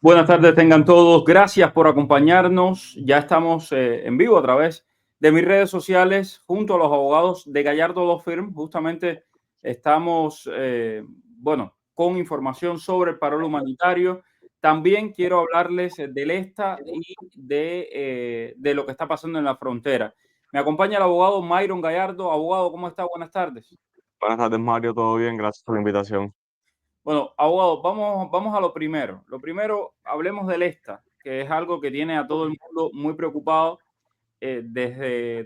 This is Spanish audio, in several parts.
Buenas tardes, tengan todos. Gracias por acompañarnos. Ya estamos en vivo a través de mis redes sociales junto a los abogados de Gallardo Law Firm. Justamente estamos, con información sobre el paro humanitario. También quiero hablarles del ESTA y de lo que está pasando en la frontera. Me acompaña el abogado Myron Gallardo. Abogado, ¿cómo está? Buenas tardes. Buenas tardes, Mario. ¿Todo bien? Gracias por la invitación. Bueno, abogado, vamos a lo primero. Lo primero, hablemos del ESTA, que es algo que tiene a todo el mundo muy preocupado desde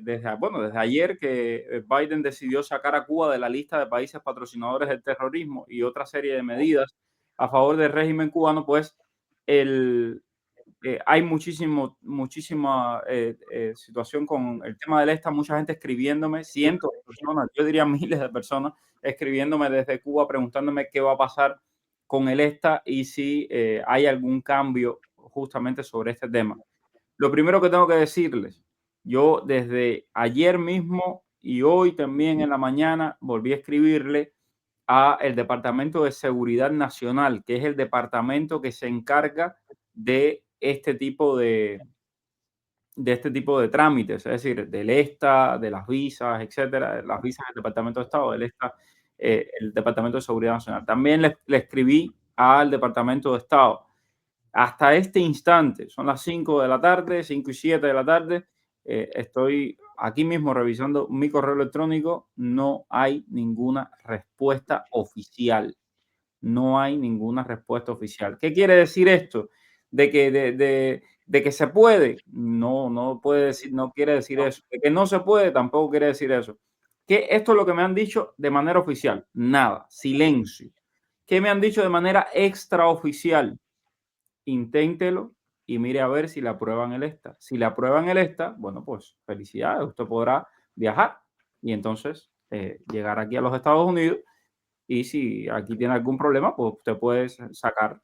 ayer que Biden decidió sacar a Cuba de la lista de países patrocinadores del terrorismo y otra serie de medidas a favor del régimen cubano. Pues el, hay muchísima situación con el tema del ESTA, mucha gente escribiéndome, cientos de personas, yo diría miles de personas, escribiéndome desde Cuba preguntándome qué va a pasar con el ESTA y si hay algún cambio justamente sobre este tema. Lo primero que tengo que decirles, yo desde ayer mismo y hoy también en la mañana volví a escribirle a el Departamento de Seguridad Nacional, que es el departamento que se encarga de este tipo de trámites, es decir, del ESTA, de las visas, etcétera, las visas del Departamento de Estado, del ESTA, el Departamento de Seguridad Nacional. También le escribí al Departamento de Estado. Hasta este instante, son las 5 de la tarde, 5 y 7 de la tarde, estoy aquí mismo revisando mi correo electrónico, no hay ninguna respuesta oficial. No hay ninguna respuesta oficial. ¿Qué quiere decir esto? De que se puede, no puede decir, no quiere decir eso. De que no se puede, tampoco quiere decir eso. Que esto es lo que me han dicho de manera oficial. Nada, silencio. ¿Qué me han dicho de manera extraoficial? Inténtelo y mire a ver si le aprueban el ESTA. Si le aprueban el ESTA, bueno, pues felicidades, usted podrá viajar y entonces llegar aquí a los Estados Unidos. Y si aquí tiene algún problema, pues usted puede sacar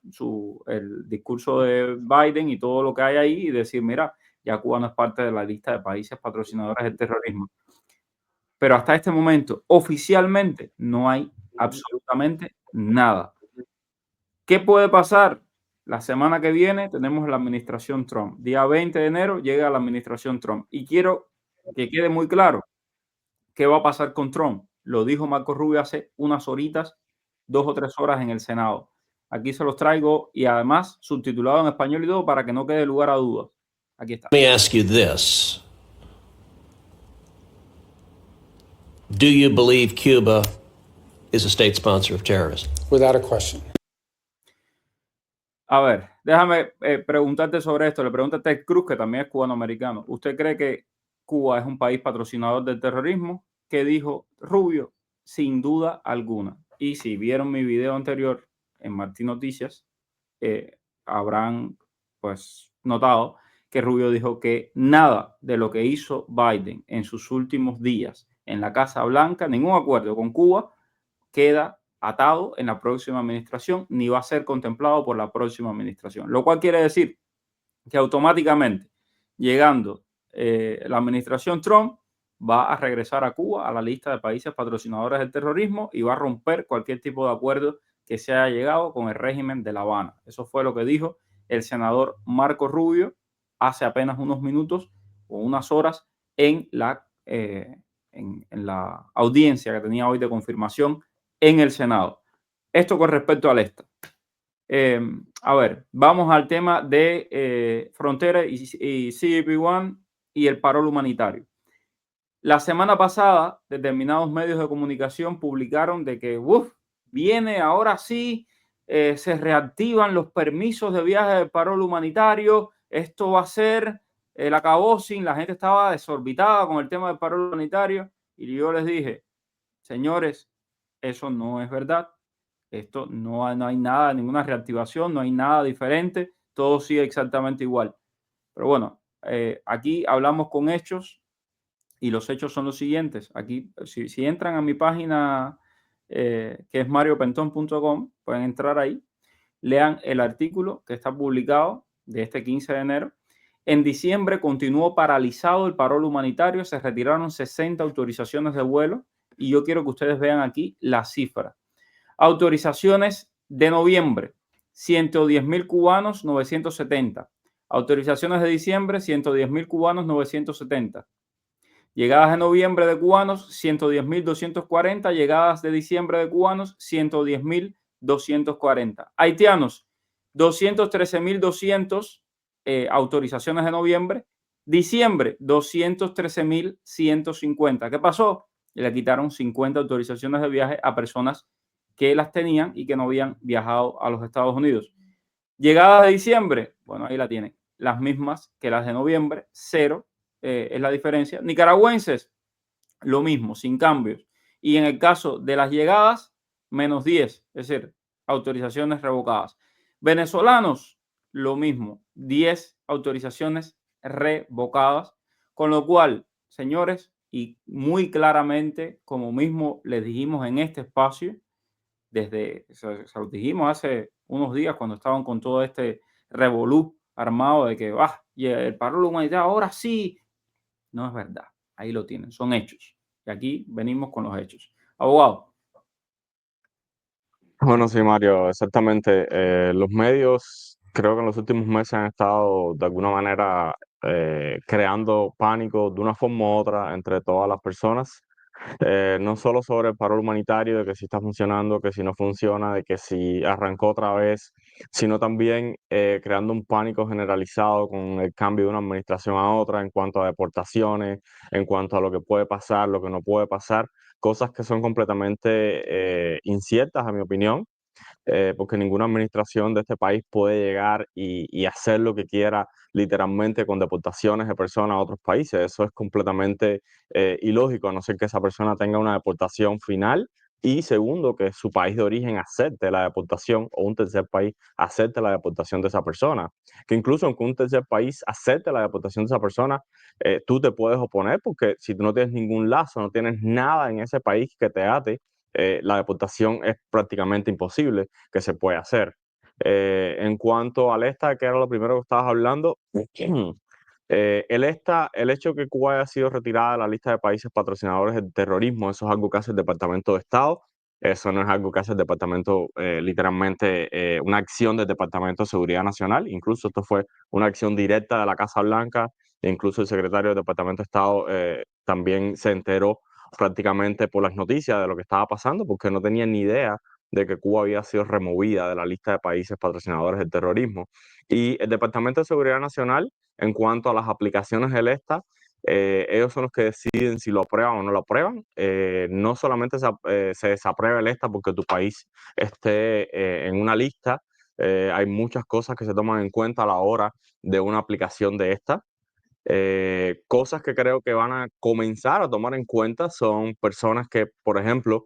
el discurso de Biden y todo lo que hay ahí y decir, mira, ya Cuba no es parte de la lista de países patrocinadores del terrorismo. Pero hasta este momento, oficialmente, no hay absolutamente nada. ¿Qué puede pasar? La semana que viene tenemos la administración Trump. Día 20 de enero llega la administración Trump. Y quiero que quede muy claro qué va a pasar con Trump. Lo dijo Marco Rubio hace unas horitas, 2 o 3 horas en el Senado. Aquí se los traigo y además subtitulado en español y todo para que no quede lugar a dudas. Aquí está. Let me ask you this. Do you believe Cuba is a state sponsor of terrorism? Without a question. A ver, déjame preguntarte sobre esto. Le pregunto a Ted Cruz, que también es cubano-americano. ¿Usted cree que Cuba es un país patrocinador del terrorismo? ¿Qué dijo Rubio? Sin duda alguna. Y si vieron mi video anterior en Martín Noticias, habrán pues notado que Rubio dijo que nada de lo que hizo Biden en sus últimos días en la Casa Blanca, ningún acuerdo con Cuba, queda atado en la próxima administración ni va a ser contemplado por la próxima administración. Lo cual quiere decir que automáticamente, llegando la administración Trump, va a regresar a Cuba a la lista de países patrocinadores del terrorismo y va a romper cualquier tipo de acuerdo que se haya llegado con el régimen de La Habana. Eso fue lo que dijo el senador Marco Rubio hace apenas unos minutos o unas horas en la audiencia que tenía hoy de confirmación en el Senado. Esto con respecto al ESTA. A ver, vamos al tema de frontera y CBP-1 y el paro humanitario. La semana pasada, determinados medios de comunicación publicaron de que viene ahora sí, se reactivan los permisos de viaje del paro humanitario. Esto va a ser el acabose. La gente estaba desorbitada con el tema del paro humanitario y yo les dije, señores, eso no es verdad. Esto no hay nada, ninguna reactivación, no hay nada diferente, todo sigue exactamente igual. Pero bueno, aquí hablamos con hechos y los hechos son los siguientes. Aquí, si entran a mi página, que es mariopentón.com, pueden entrar ahí, lean el artículo que está publicado de este 15 de enero. En diciembre continuó paralizado el paro humanitario, se retiraron 60 autorizaciones de vuelo y yo quiero que ustedes vean aquí la cifra. Autorizaciones de noviembre, 110.000 cubanos, 970. Autorizaciones de diciembre, 110.000 cubanos, 970. Llegadas de noviembre de cubanos, 110.240. Llegadas de diciembre de cubanos, 110.240. Haitianos, 213.200 autorizaciones de noviembre. Diciembre, 213.150. ¿Qué pasó? Le quitaron 50 autorizaciones de viaje a personas que las tenían y que no habían viajado a los Estados Unidos. Llegada de diciembre, bueno, ahí la tienen. Las mismas que las de noviembre, 0 es la diferencia. Nicaragüenses, lo mismo, sin cambios. Y en el caso de las llegadas, menos 10, es decir, autorizaciones revocadas. Venezolanos, lo mismo, 10 autorizaciones revocadas. Con lo cual, señores, y muy claramente, como mismo les dijimos en este espacio, se lo dijimos hace unos días cuando estaban con todo este revolú armado de que y el paro humanitario ahora sí. No es verdad. Ahí lo tienen, son hechos. Y aquí venimos con los hechos. Abogado. Bueno, sí, Mario, exactamente. Los medios creo que en los últimos meses han estado de alguna manera creando pánico de una forma u otra entre todas las personas. No solo sobre el paro humanitario, de que si está funcionando, que si no funciona, de que si arrancó otra vez, sino también creando un pánico generalizado con el cambio de una administración a otra en cuanto a deportaciones, en cuanto a lo que puede pasar, lo que no puede pasar, cosas que son completamente inciertas, a mi opinión, porque ninguna administración de este país puede llegar y hacer lo que quiera literalmente con deportaciones de personas a otros países. Eso es completamente ilógico, a no ser que esa persona tenga una deportación final y segundo, que su país de origen acepte la deportación o un tercer país acepte la deportación de esa persona. Que incluso aunque un tercer país acepte la deportación de esa persona, tú te puedes oponer porque si tú no tienes ningún lazo, no tienes nada en ese país que te ate, la deportación es prácticamente imposible que se pueda hacer. En cuanto al ESTA, que era lo primero que estabas hablando, el hecho de que Cuba haya sido retirada de la lista de países patrocinadores del terrorismo, eso es algo que hace el Departamento de Estado, eso no es algo que hace el Departamento, literalmente, una acción del Departamento de Seguridad Nacional, incluso esto fue una acción directa de la Casa Blanca, e incluso el secretario del Departamento de Estado también se enteró prácticamente por las noticias de lo que estaba pasando, porque no tenían ni idea de que Cuba había sido removida de la lista de países patrocinadores del terrorismo. Y el Departamento de Seguridad Nacional, en cuanto a las aplicaciones del ESTA, ellos son los que deciden si lo aprueban o no lo aprueban. No solamente se desaprueba el ESTA porque tu país esté en una lista, hay muchas cosas que se toman en cuenta a la hora de una aplicación de ESTA. Cosas que creo que van a comenzar a tomar en cuenta son personas que, por ejemplo,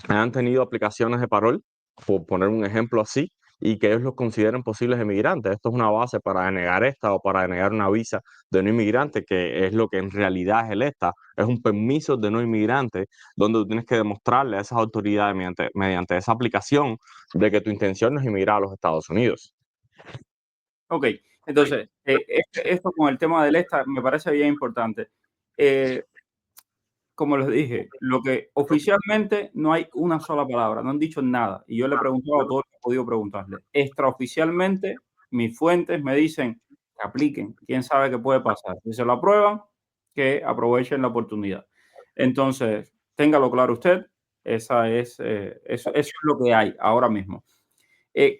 han tenido aplicaciones de parol, por poner un ejemplo así, y que ellos los consideren posibles emigrantes. Esto es una base para denegar esta o para denegar una visa de no inmigrante, que es lo que en realidad es el ESTA. Es un permiso de no inmigrante donde tú tienes que demostrarle a esas autoridades mediante esa aplicación de que tu intención no es emigrar a los Estados Unidos. Ok, entonces, esto con el tema del ESTA me parece bien importante. Como les dije, lo que oficialmente no hay una sola palabra, no han dicho nada. Y yo le he preguntado a todos los que he podido preguntarle. Extraoficialmente, mis fuentes me dicen que apliquen. ¿Quién sabe qué puede pasar? Si se lo aprueban, que aprovechen la oportunidad. Entonces, téngalo claro usted. Eso es lo que hay ahora mismo.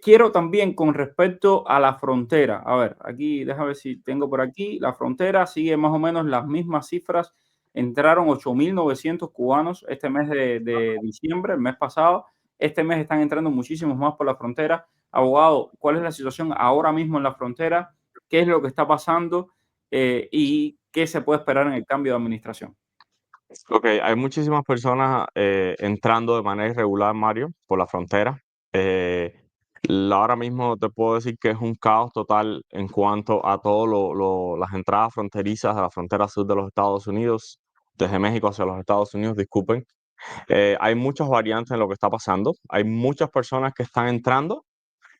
Quiero también con respecto a la frontera. A ver, aquí, déjame ver si tengo por aquí. La frontera sigue más o menos las mismas cifras. Entraron 8.900 cubanos este mes de diciembre, el mes pasado. Este mes están entrando muchísimos más por la frontera. Abogado, ¿cuál es la situación ahora mismo en la frontera? ¿Qué es lo que está pasando? ¿Y qué se puede esperar en el cambio de administración? Ok, hay muchísimas personas entrando de manera irregular, Mario, por la frontera. Eh, Ahora mismo te puedo decir que es un caos total en cuanto a todas las entradas fronterizas de la frontera sur de los Estados Unidos, desde México hacia los Estados Unidos, disculpen. Hay muchas variantes en lo que está pasando. Hay muchas personas que están entrando,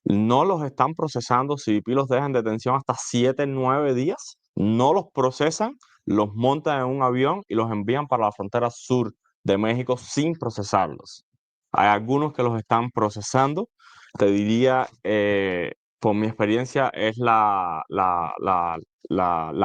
no los están procesando. Si los dejan en detención hasta 7, 9 días, no los procesan, los montan en un avión y los envían para la frontera sur de México sin procesarlos. Hay algunos que los están procesando. te diría, por mi experiencia, es la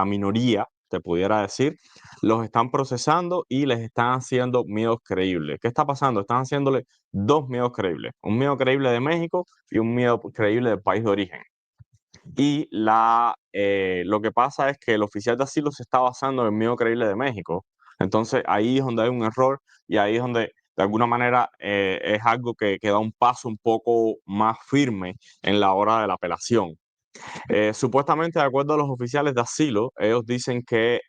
minoría, te pudiera decir. Los están procesando y les están haciendo miedos creíbles. ¿Qué está pasando? Están haciéndole dos miedos creíbles. Un miedo creíble de México y un miedo creíble del país de origen. Y lo que pasa es que el oficial de asilo se está basando en el miedo creíble de México. Entonces ahí es donde hay un error y ahí es donde de alguna manera es algo que da un paso un poco más firme en la hora de la apelación. Supuestamente, de acuerdo a los oficiales de asilo, ellos dicen que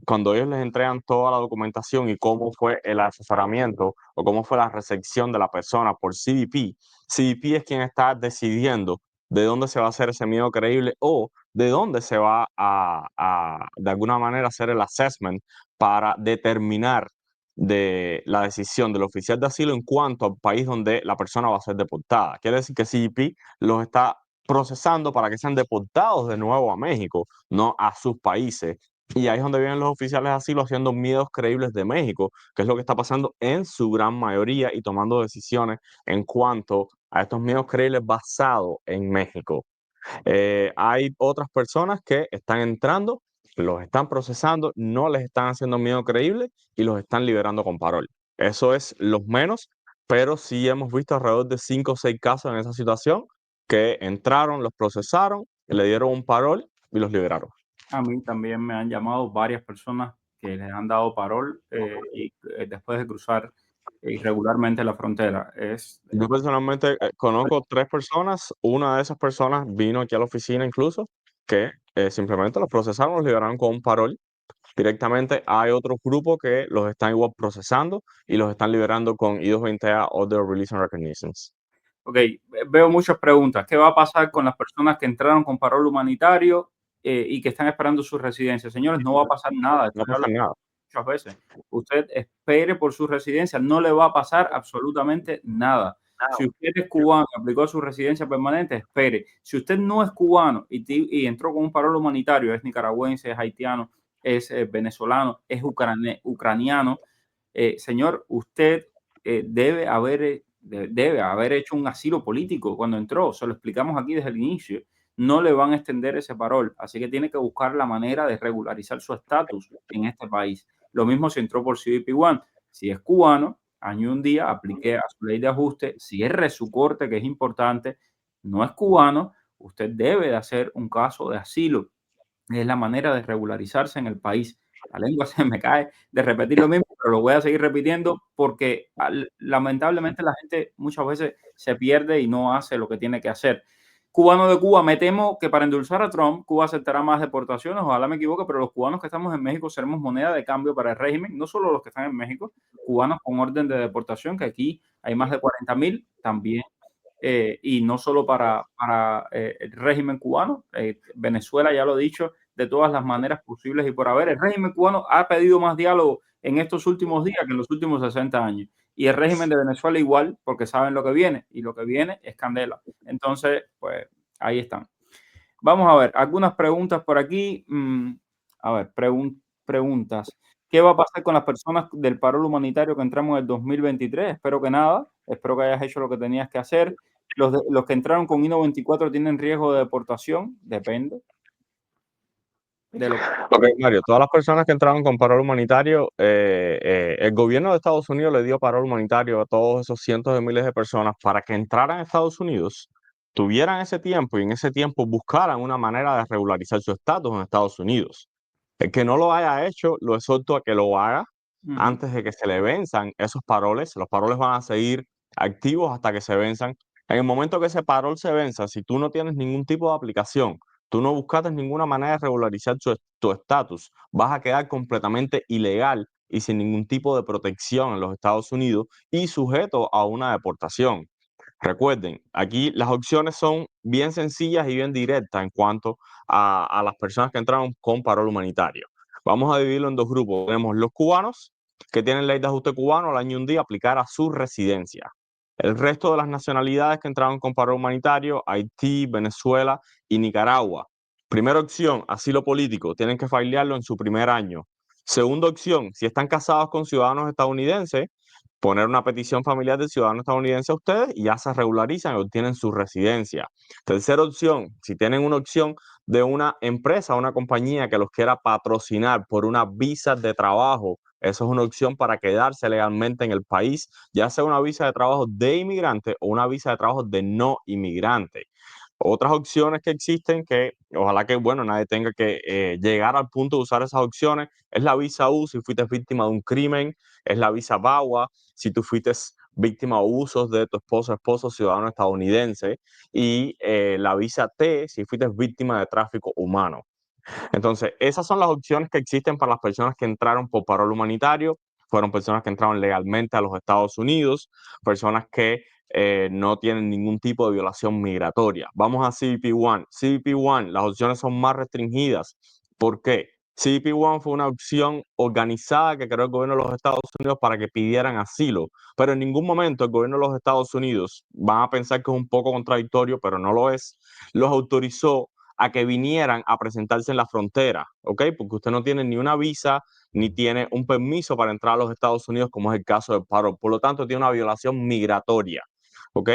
cuando ellos les entregan toda la documentación y cómo fue el asesoramiento o cómo fue la recepción de la persona por CBP, CBP es quien está decidiendo de dónde se va a hacer ese miedo creíble o de dónde se va de alguna manera, hacer el assessment para determinar de la decisión del oficial de asilo en cuanto al país donde la persona va a ser deportada. Quiere decir que CBP los está procesando para que sean deportados de nuevo a México, no a sus países. Y ahí es donde vienen los oficiales de asilo haciendo miedos creíbles de México, que es lo que está pasando en su gran mayoría y tomando decisiones en cuanto a estos miedos creíbles basados en México. Hay otras personas que están entrando, los están procesando, no les están haciendo miedo creíble y los están liberando con parol. Eso es los menos, pero sí hemos visto alrededor de 5 o 6 casos en esa situación que entraron, los procesaron, le dieron un parol y los liberaron. A mí también me han llamado varias personas que les han dado parol después de cruzar irregularmente la frontera. Yo personalmente conozco 3 personas, una de esas personas vino aquí a la oficina incluso, que simplemente los procesaron, los liberaron con un parol directamente. Hay otro grupo que los están igual procesando y los están liberando con I-220A Order of Release and Recognitions. Ok, veo muchas preguntas. ¿Qué va a pasar con las personas que entraron con parol humanitario y que están esperando su residencia? Señores, no va a pasar nada. No pasa nada. Muchas veces. Usted espere por su residencia, no le va a pasar absolutamente nada. Si usted es cubano y aplicó su residencia permanente, espere. Si usted no es cubano y entró con un parol humanitario, es nicaragüense, es haitiano, es venezolano, es ucraniano, señor, usted debe haber hecho un asilo político cuando entró. Se lo explicamos aquí desde el inicio. No le van a extender ese parol, así que tiene que buscar la manera de regularizar su estatus en este país. Lo mismo si entró por CBP-1. Si es cubano, año y un día, aplique a su ley de ajuste, cierre su corte, que es importante. No es cubano, usted debe de hacer un caso de asilo. Es la manera de regularizarse en el país. La lengua se me cae de repetir lo mismo, pero lo voy a seguir repitiendo porque lamentablemente la gente muchas veces se pierde y no hace lo que tiene que hacer. Cubano de Cuba, me temo que para endulzar a Trump, Cuba aceptará más deportaciones, ojalá me equivoque, pero los cubanos que estamos en México seremos moneda de cambio para el régimen, no solo los que están en México, cubanos con orden de deportación, que aquí hay más de 40,000 también, y no solo para el régimen cubano, Venezuela ya lo he dicho, de todas las maneras posibles y por haber. El régimen cubano ha pedido más diálogo en estos últimos días que en los últimos 60 años. Y el régimen de Venezuela igual, porque saben lo que viene, y lo que viene es candela. Entonces, pues ahí están. Vamos a ver, algunas preguntas por aquí. A ver, preguntas. ¿Qué va a pasar con las personas del parol humanitario que entramos en el 2023? Espero que nada. Espero que hayas hecho lo que tenías que hacer. Los que entraron con I-94 tienen riesgo de deportación. Depende. Ok, Mario, todas las personas que entraron con parol humanitario, el gobierno de Estados Unidos le dio parol humanitario a todos esos cientos de miles de personas para que entraran a Estados Unidos, tuvieran ese tiempo y en ese tiempo buscaran una manera de regularizar su estatus en Estados Unidos. El que no lo haya hecho, lo exhorto a que lo haga antes de que se le venzan esos paroles. Los paroles van a seguir activos hasta que se venzan. En el momento que ese parol se venza, si tú no tienes ningún tipo de aplicación, tú no buscaste ninguna manera de regularizar tu estatus, vas a quedar completamente ilegal y sin ningún tipo de protección en los Estados Unidos y sujeto a una deportación. Recuerden, aquí las opciones son bien sencillas y bien directas en cuanto a las personas que entraron con parol humanitario. Vamos a dividirlo en dos grupos. Tenemos los cubanos, que tienen ley de ajuste cubano al año y un día aplicar a su residencia. El resto de las nacionalidades que entraron con parol humanitario, Haití, Venezuela y Nicaragua. Primera opción, asilo político, tienen que filearlo en su primer año. Segunda opción, si están casados con ciudadanos estadounidenses, poner una petición familiar del ciudadano estadounidense a ustedes y ya se regularizan y obtienen su residencia. Tercera opción, si tienen una opción de una empresa, una compañía que los quiera patrocinar por una visa de trabajo, eso es una opción para quedarse legalmente en el país, ya sea una visa de trabajo de inmigrante o una visa de trabajo de no inmigrante. Otras opciones que existen que ojalá que, bueno, nadie tenga que llegar al punto de usar esas opciones, es la visa U si fuiste víctima de un crimen, es la visa VAWA si tú fuiste víctima de abusos de tu esposo, ciudadano estadounidense, y la visa T si fuiste víctima de tráfico humano. Entonces, esas son las opciones que existen para las personas que entraron por parol humanitario, fueron personas que entraron legalmente a los Estados Unidos, personas que no tienen ningún tipo de violación migratoria. Vamos a CBP-1. CBP-1, las opciones son más restringidas. ¿Por qué? CBP-1 fue una opción organizada que creó el gobierno de los Estados Unidos para que pidieran asilo, pero en ningún momento el gobierno de los Estados Unidos, van a pensar que es un poco contradictorio, pero no lo es, los autorizó a que vinieran a presentarse en la frontera, ¿ok? Porque usted no tiene ni una visa ni tiene un permiso para entrar a los Estados Unidos, como es el caso del paro. Por lo tanto, tiene una violación migratoria, ¿ok?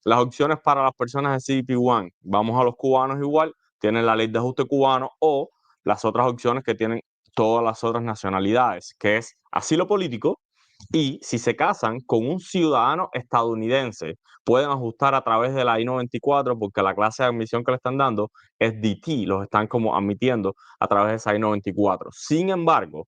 Las opciones para las personas de CBP-1, vamos a los cubanos igual, tienen la ley de ajuste cubano o las otras opciones que tienen todas las otras nacionalidades, que es asilo político, y si se casan con un ciudadano estadounidense, pueden ajustar a través de la I-94 porque la clase de admisión que le están dando es DT, los están como admitiendo a través de esa I-94. Sin embargo,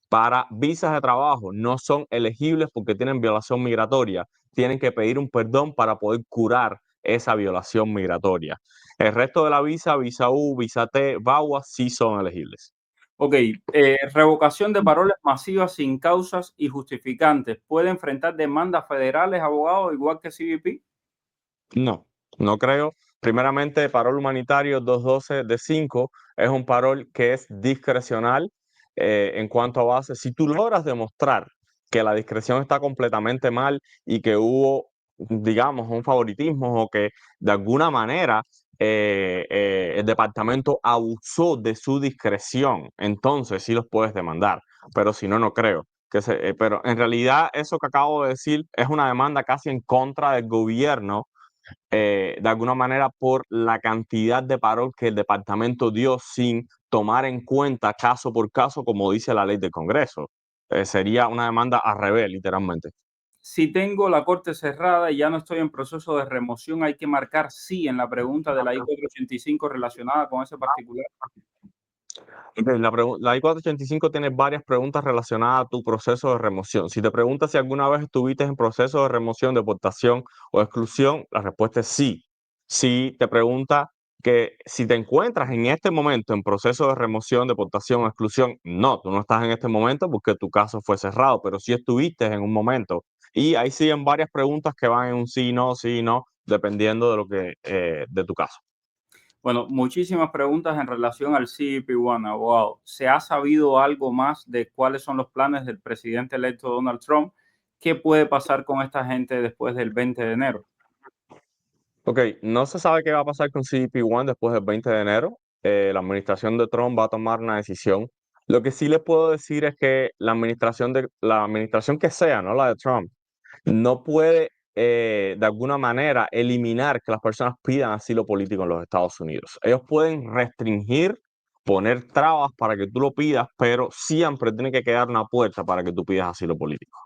para visas de trabajo no son elegibles porque tienen violación migratoria. Tienen que pedir un perdón para poder curar esa violación migratoria. El resto de la visa, visa U, visa T, VAWA, sí son elegibles. Ok, revocación de paroles masivas sin causas y justificantes. ¿Puede enfrentar demandas federales, abogados, igual que CBP? No, no creo. Primeramente, parol humanitario 212 de 5 es un parol que es discrecional en cuanto a base. Si tú logras demostrar que la discreción está completamente mal y que hubo, digamos, un favoritismo o que de alguna manera el departamento abusó de su discreción, entonces sí los puedes demandar. Pero si no, no creo. Pero en realidad eso que acabo de decir es una demanda casi en contra del gobierno de alguna manera por la cantidad de parol que el departamento dio sin tomar en cuenta caso por caso, como dice la ley del Congreso. Sería una demanda al revés, literalmente. Si tengo la corte cerrada y ya no estoy en proceso de remoción, hay que marcar sí en la pregunta de la I-485 relacionada con ese particular. La I-485 tiene varias preguntas relacionadas a tu proceso de remoción. Si te preguntas si alguna vez estuviste en proceso de remoción, deportación o exclusión, la respuesta es sí. Si te pregunta que si te encuentras en este momento en proceso de remoción, deportación o exclusión, no, tú no estás en este momento porque tu caso fue cerrado, pero sí estuviste en un momento. Y ahí siguen varias preguntas que van en un sí, no, dependiendo de lo que de tu caso. Bueno, muchísimas preguntas en relación al CBP-1, abogado. ¿Se ha sabido algo más de cuáles son los planes del presidente electo Donald Trump? ¿Qué puede pasar con esta gente después del 20 de enero? Ok, no se sabe qué va a pasar con CBP-1 después del 20 de enero. La administración de Trump va a tomar una decisión. Lo que sí les puedo decir es que la administración que sea, no la de Trump, no puede de alguna manera eliminar que las personas pidan asilo político en los Estados Unidos. Ellos pueden restringir, poner trabas para que tú lo pidas, pero siempre tiene que quedar una puerta para que tú pidas asilo político.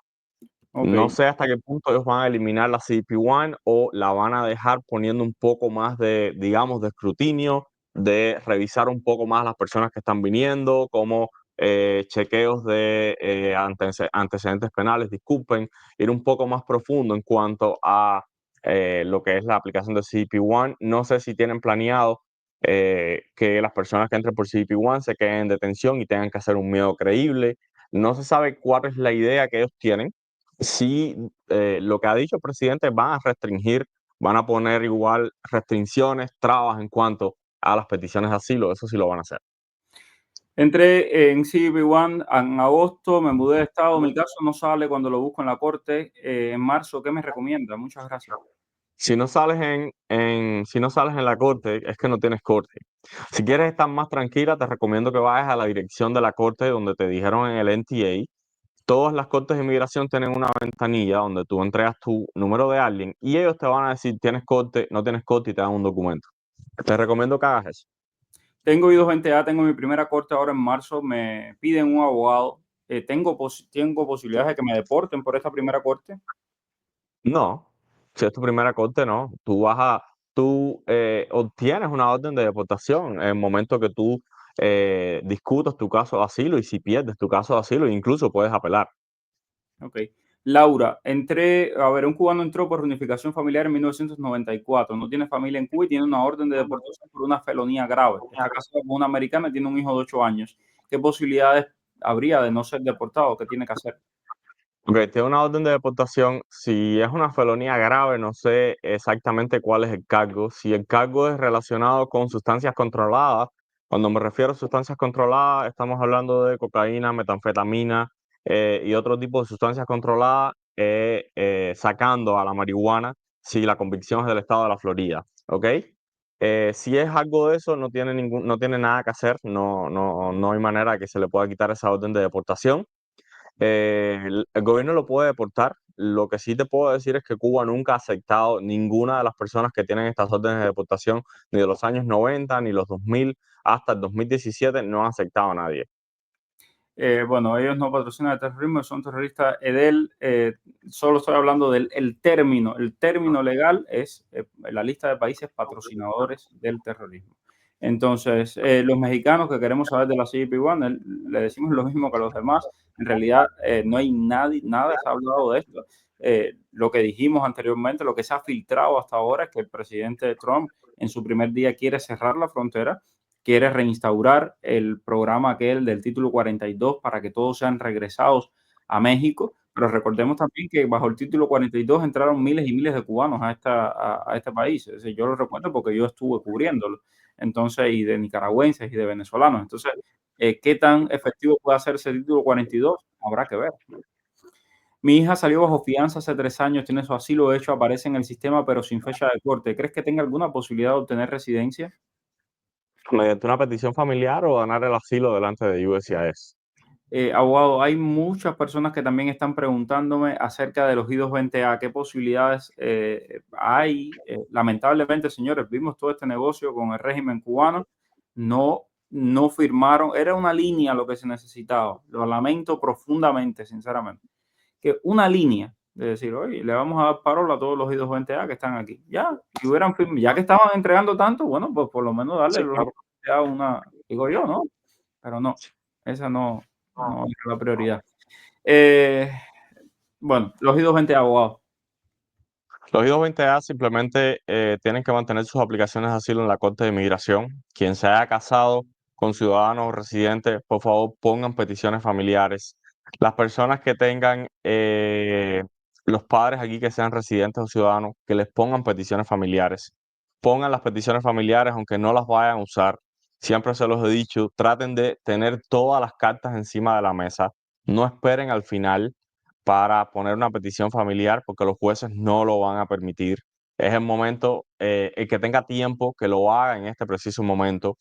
Ok. No sé hasta qué punto ellos van a eliminar la CP1 o la van a dejar poniendo un poco más de, digamos, de escrutinio, de revisar un poco más las personas que están viniendo, como chequeos de antecedentes penales, disculpen, ir un poco más profundo en cuanto a lo que es la aplicación de CP1. No sé si tienen planeado que las personas que entren por CP1 se queden en detención y tengan que hacer un miedo creíble. No se sabe cuál es la idea que ellos tienen. Sí, lo que ha dicho el presidente, van a restringir, van a poner igual restricciones, trabas en cuanto a las peticiones de asilo, eso sí lo van a hacer. Entré en CBP-1 en agosto, me mudé de estado, mi caso no sale cuando lo busco en la corte. En marzo, ¿qué me recomienda? Muchas gracias. Si no sales si no sales en la corte, es que no tienes corte. Si quieres estar más tranquila, te recomiendo que vayas a la dirección de la corte donde te dijeron en el NTA todas las cortes de inmigración tienen una ventanilla donde tú entregas tu número de alguien y ellos te van a decir tienes corte, no tienes corte y te dan un documento. Te recomiendo que hagas eso. Tengo I-220A, tengo mi primera corte ahora en marzo, me piden un abogado. Tengo posibilidades de que me deporten por esta primera corte. No, si es tu primera corte, no. Tú obtienes una orden de deportación en el momento que tú discutas tu caso de asilo y si pierdes tu caso de asilo, incluso puedes apelar. Ok. Laura, un cubano entró por reunificación familiar en 1994, no tiene familia en Cuba y tiene una orden de deportación por una felonía grave. Está casado con una americana y tiene un hijo de 8 años. ¿Qué posibilidades habría de no ser deportado? ¿Qué tiene que hacer? Ok, tiene una orden de deportación. Si es una felonía grave, no sé exactamente cuál es el cargo. Si el cargo es relacionado con sustancias controladas, cuando me refiero a sustancias controladas, estamos hablando de cocaína, metanfetamina y otro tipo de sustancias controladas, sacando a la marihuana si la convicción es del estado de la Florida. ¿Ok? Si es algo de eso, no tiene nada que hacer, no hay manera de que se le pueda quitar esa orden de deportación. El gobierno lo puede deportar. Lo que sí te puedo decir es que Cuba nunca ha aceptado ninguna de las personas que tienen estas órdenes de deportación, ni de los años 90, ni los 2000, hasta el 2017, no han aceptado a nadie. Bueno, ellos no patrocinan el terrorismo, son terroristas. Edel, solo estoy hablando del término. El término legal es la lista de países patrocinadores del terrorismo. Entonces, los mexicanos que queremos saber de la CJP-1, le decimos lo mismo que a los demás. En realidad, no hay nada se ha hablado de esto. Lo que dijimos anteriormente, lo que se ha filtrado hasta ahora es que el presidente Trump en su primer día quiere cerrar la frontera, quiere reinstaurar el programa aquel del título 42 para que todos sean regresados a México, pero recordemos también que bajo el título 42 entraron miles y miles de cubanos a este país. Es decir, yo lo recuerdo porque yo estuve cubriéndolo, entonces, y de nicaragüenses y de venezolanos. Entonces, ¿qué tan efectivo puede ser ese título 42? Habrá que ver. Mi hija salió bajo fianza hace 3 años, tiene su asilo, de hecho aparece en el sistema, pero sin fecha de corte. ¿Crees que tenga alguna posibilidad de obtener residencia? Mediante una petición familiar o ganar el asilo delante de USCIS. Abogado, hay muchas personas que también están preguntándome acerca de los I-220A, qué posibilidades hay. Lamentablemente, señores, vimos todo este negocio con el régimen cubano, no firmaron, era una línea lo que se necesitaba. Lo lamento profundamente, sinceramente, que una línea de decir, oye, le vamos a dar parola a todos los I-220A que están aquí. Ya, y hubieran firmado, ya que estaban entregando tanto, bueno, pues por lo menos darle Sí, los claro. I-220A digo yo, ¿no? Pero no, esa no es la prioridad. Eh, bueno, los I-220 abogados. Los I-220A simplemente tienen que mantener sus aplicaciones de asilo en la Corte de Inmigración. Quien se haya casado con ciudadanos o residentes, por favor, pongan peticiones familiares. Las personas que tengan los padres aquí que sean residentes o ciudadanos, que les pongan peticiones familiares. Pongan las peticiones familiares aunque no las vayan a usar. Siempre se los he dicho, traten de tener todas las cartas encima de la mesa. No esperen al final para poner una petición familiar porque los jueces no lo van a permitir. Es el momento, el que tenga tiempo, que lo haga en este preciso momento.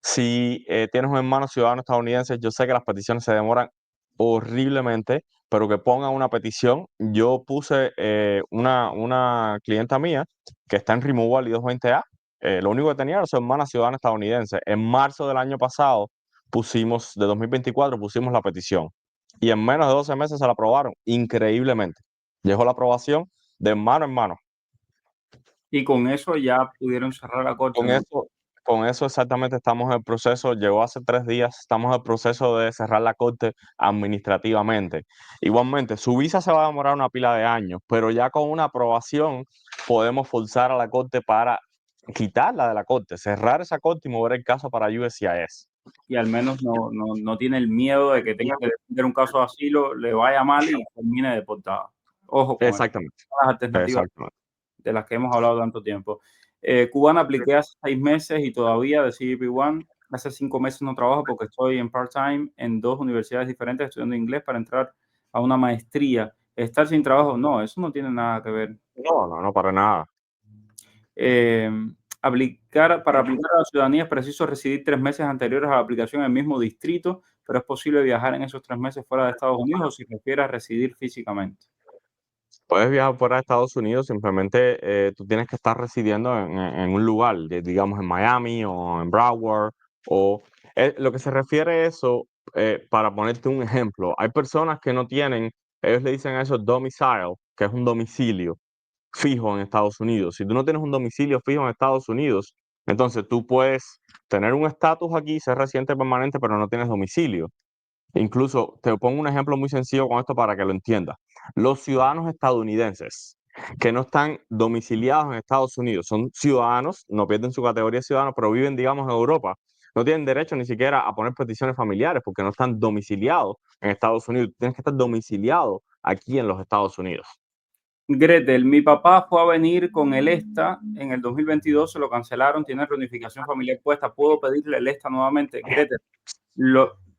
Si tienes un hermano ciudadano estadounidense, yo sé que las peticiones se demoran horriblemente, pero que pongan una petición. Yo puse una clienta mía que está en Removal I-220A. Lo único que tenía era su hermana ciudadana estadounidense. En marzo del año pasado, de 2024, pusimos la petición y en menos de 12 meses se la aprobaron, increíblemente. Llegó la aprobación de mano en mano. Y con eso ya pudieron cerrar la corte, Con ¿no? eso, con eso exactamente estamos en el proceso, llegó hace 3 días, estamos en el proceso de cerrar la corte administrativamente. Igualmente, su visa se va a demorar una pila de años, pero ya con una aprobación podemos forzar a la corte para quitarla de la corte, cerrar esa corte y mover el caso para USCIS. Y al menos no tiene el miedo de que tenga que defender un caso de asilo, le vaya mal y termine deportado. Ojo con eso. Exactamente, Las alternativas exactamente. de las que hemos hablado tanto tiempo. Cubana apliqué hace 6 meses y todavía de CJP-1 hace 5 meses no trabajo porque estoy en part-time en 2 universidades diferentes estudiando inglés para entrar a una maestría. Estar sin trabajo, no, eso no tiene nada que ver. No, para nada. Eh, Para aplicar a la ciudadanía es preciso residir 3 meses anteriores a la aplicación en el mismo distrito, pero es posible viajar en esos 3 meses fuera de Estados Unidos o si refiere a residir físicamente. Puedes viajar fuera de Estados Unidos, simplemente tú tienes que estar residiendo en un lugar, digamos en Miami o en Broward, o lo que se refiere a eso, para ponerte un ejemplo, hay personas que no tienen, ellos le dicen a eso domicile, que es un domicilio fijo en Estados Unidos. Si tú no tienes un domicilio fijo en Estados Unidos, entonces tú puedes tener un estatus aquí, ser residente permanente, pero no tienes domicilio. Incluso te pongo un ejemplo muy sencillo con esto para que lo entiendas. Los ciudadanos estadounidenses que no están domiciliados en Estados Unidos, son ciudadanos, no pierden su categoría de ciudadanos, pero viven, digamos, en Europa, no tienen derecho ni siquiera a poner peticiones familiares porque no están domiciliados en Estados Unidos. Tienes que estar domiciliado aquí en los Estados Unidos. Gretel, mi papá fue a venir con el ESTA en el 2022, se lo cancelaron, tiene reunificación familiar puesta. ¿Puedo pedirle el ESTA nuevamente? Gretel,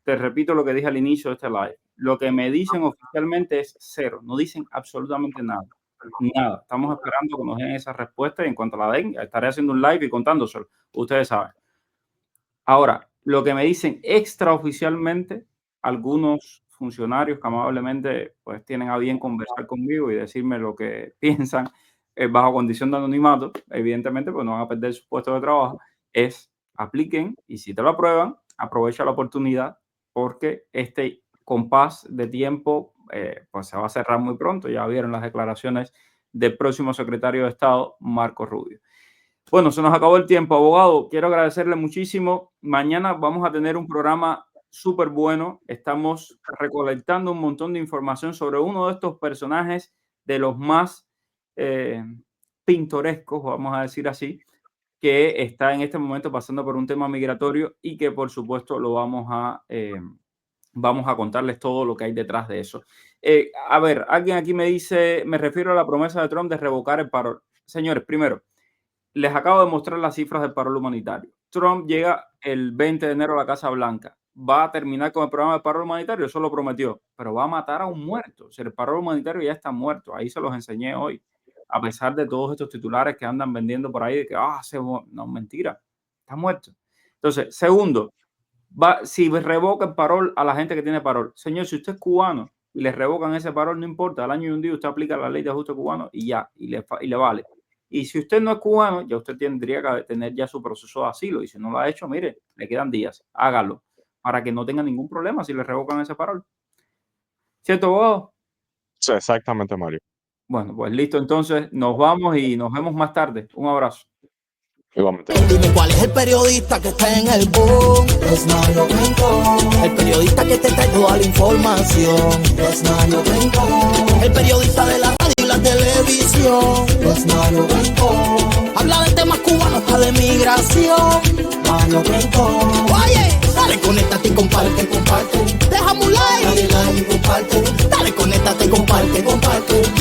te repito lo que dije al inicio de este live. Lo que me dicen oficialmente es 0. No dicen absolutamente nada. Nada. Estamos esperando que nos den esa respuesta y en cuanto la den, estaré haciendo un live y contándoselo. Ustedes saben. Ahora, lo que me dicen extraoficialmente, algunos funcionarios que amablemente pues tienen a bien conversar conmigo y decirme lo que piensan bajo condición de anonimato, evidentemente pues no van a perder su puesto de trabajo, es apliquen y si te lo aprueban, aprovecha la oportunidad porque este compás de tiempo pues se va a cerrar muy pronto. Ya vieron las declaraciones del próximo secretario de Estado, Marco Rubio. Bueno, se nos acabó el tiempo, abogado. Quiero agradecerle muchísimo. Mañana vamos a tener un programa súper bueno. Estamos recolectando un montón de información sobre uno de estos personajes de los más pintorescos, vamos a decir así, que está en este momento pasando por un tema migratorio y que por supuesto lo vamos a contarles todo lo que hay detrás de eso. A ver, alguien aquí me dice, me refiero a la promesa de Trump de revocar el paro. Señores, primero, les acabo de mostrar las cifras del paro humanitario. Trump llega el 20 de enero a la Casa Blanca. Va a terminar con el programa de paro humanitario, eso lo prometió, pero va a matar a un muerto. O sea, el paro humanitario ya está muerto. Ahí se los enseñé hoy. A pesar de todos estos titulares que andan vendiendo por ahí de que, no, mentira, está muerto. Entonces, segundo, si revoca el parol a la gente que tiene parol. Señor, si usted es cubano y le revocan ese parol, no importa, al año y un día usted aplica la ley de ajuste cubano y ya, y le vale. Y si usted no es cubano, ya usted tendría que tener ya su proceso de asilo. Y si no lo ha hecho, mire, le quedan días. Hágalo para que no tenga ningún problema si le revocan ese parol. ¿Cierto, abogado? Sí, exactamente, Mario. Bueno, pues listo. Entonces nos vamos y nos vemos más tarde. Un abrazo. Igualmente. Dime cuál es el periodista que está en el boom. Es Mario Rincón. El periodista que te trae toda la información. Es Mario Rincón. El periodista de la radio y la televisión. Es Mario Rincón. Habla de temas cubanos hasta de migración. Mario Rincón. Oye, dale, conéctate y comparte. Déjame un like. Dale like y comparte. Dale, conéctate y comparte.